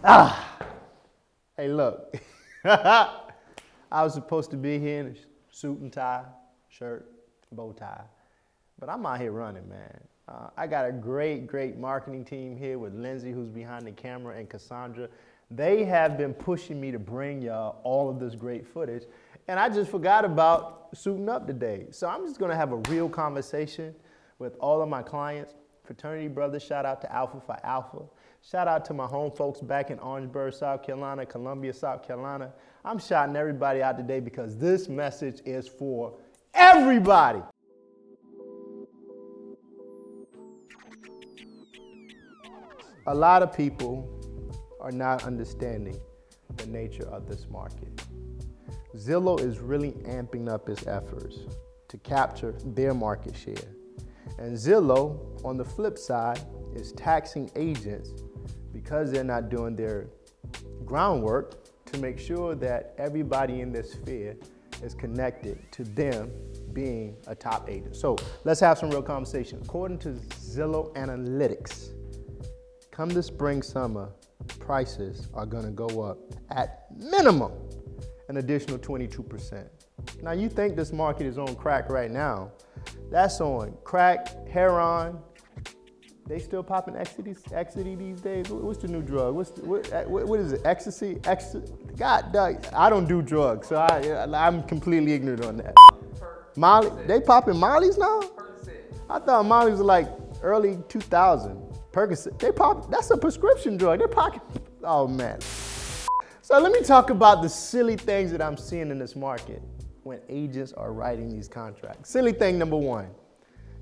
Hey, look. I was supposed to be here in a suit and tie, shirt, bow tie, but I'm out here running, man. I got a great marketing team here with Lindsay, who's behind the camera, and Cassandra. They have been pushing me to bring y'all all of this great footage, and I just forgot about suiting up today. So I'm just gonna have a real conversation with all of my clients. Fraternity brothers, shout out to Alpha Phi Alpha. Shout out to my home folks back in Orangeburg, South Carolina, Columbia, South Carolina. I'm shouting everybody out today because this message is for everybody. A lot of people are not understanding the nature of this market. Zillow is really amping up its efforts to capture their market share. And Zillow, on the flip side, is taxing agents because they're not doing their groundwork to make sure that everybody in this sphere is connected to them being a top agent. So let's have some real conversation. According to Zillow Analytics, come this spring, summer, prices are gonna go up at minimum an additional 22%. Now you think this market is on crack right now. That's on crack, heroin. They still popping ecstasy these days? What's the new drug? What is it, ecstasy? God, I don't do drugs, so I'm completely ignorant on that. Molly, they popping Molly's now? I thought Molly's were like early 2000. Percocet, they pop, that's a prescription drug. They're pocket, oh man. So let me talk about the silly things that I'm seeing in this market when agents are writing these contracts. Silly thing number one,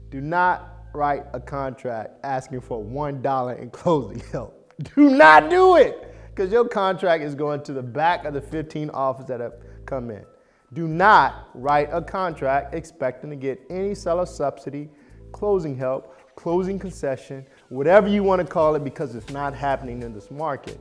do not write a contract asking for $1 in closing help. Do not do it, because your contract is going to the back of the 15 offers that have come in. Do not write a contract expecting to get any seller subsidy, closing help, closing concession, whatever you want to call it, because it's not happening in this market.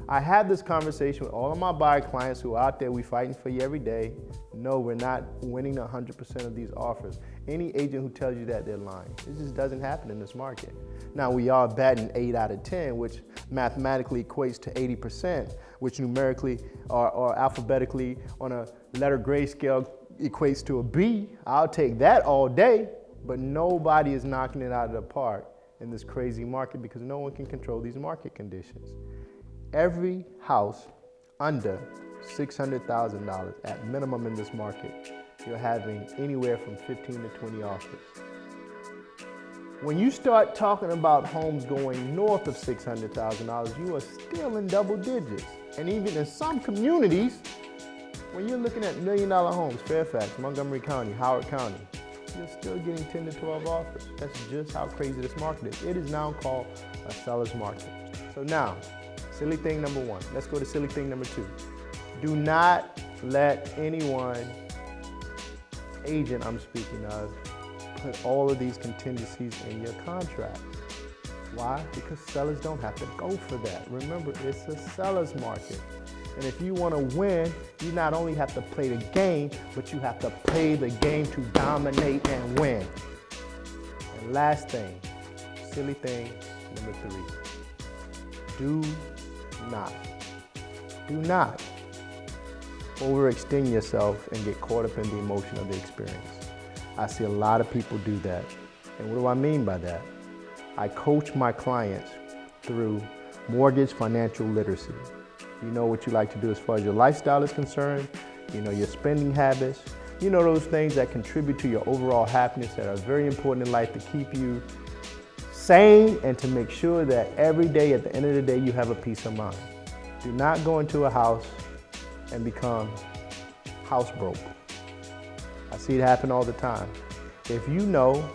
I had this conversation with all of my buyer clients who are out there, we fighting for you every day. No, we're not winning 100% of these offers. Any agent who tells you that, they're lying. It just doesn't happen in this market. Now we are batting 8 out of 10, which mathematically equates to 80%, which numerically or alphabetically on a letter grade scale equates to a B. I'll take that all day, but nobody is knocking it out of the park in this crazy market because no one can control these market conditions. Every house under $600,000 at minimum in this market, you're having anywhere from 15 to 20 offers. When you start talking about homes going north of $600,000, you are still in double digits. And even in some communities, when you're looking at $1 million homes, Fairfax, Montgomery County, Howard County, you're still getting 10 to 12 offers. That's just how crazy this market is. It is now called a seller's market. So now, silly thing number one. Let's go to silly thing number two. Do not let anyone, agent I'm speaking of, put all of these contingencies in your contract. Why? Because sellers don't have to go for that. Remember, it's a seller's market. And if you want to win, you not only have to play the game, but you have to play the game to dominate and win. And last thing, silly thing number three. Do not overextend yourself and get caught up in the emotion of the experience. I see a lot of people do that. And what do I mean by that? I coach my clients through mortgage financial literacy. You know what you like to do as far as your lifestyle is concerned, you know your spending habits, you know those things that contribute to your overall happiness that are very important in life to keep you sane and to make sure that every day, at the end of the day, you have a peace of mind. Do not go into a house and become house broke. I see it happen all the time. If you know,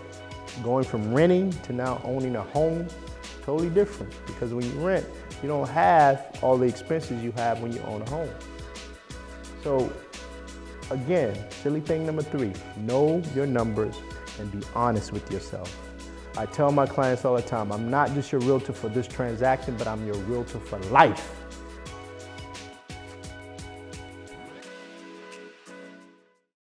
going from renting to now owning a home, totally different, because when you rent, you don't have all the expenses you have when you own a home. So again, silly thing number three, know your numbers and be honest with yourself. I tell my clients all the time, I'm not just your realtor for this transaction, but I'm your realtor for life.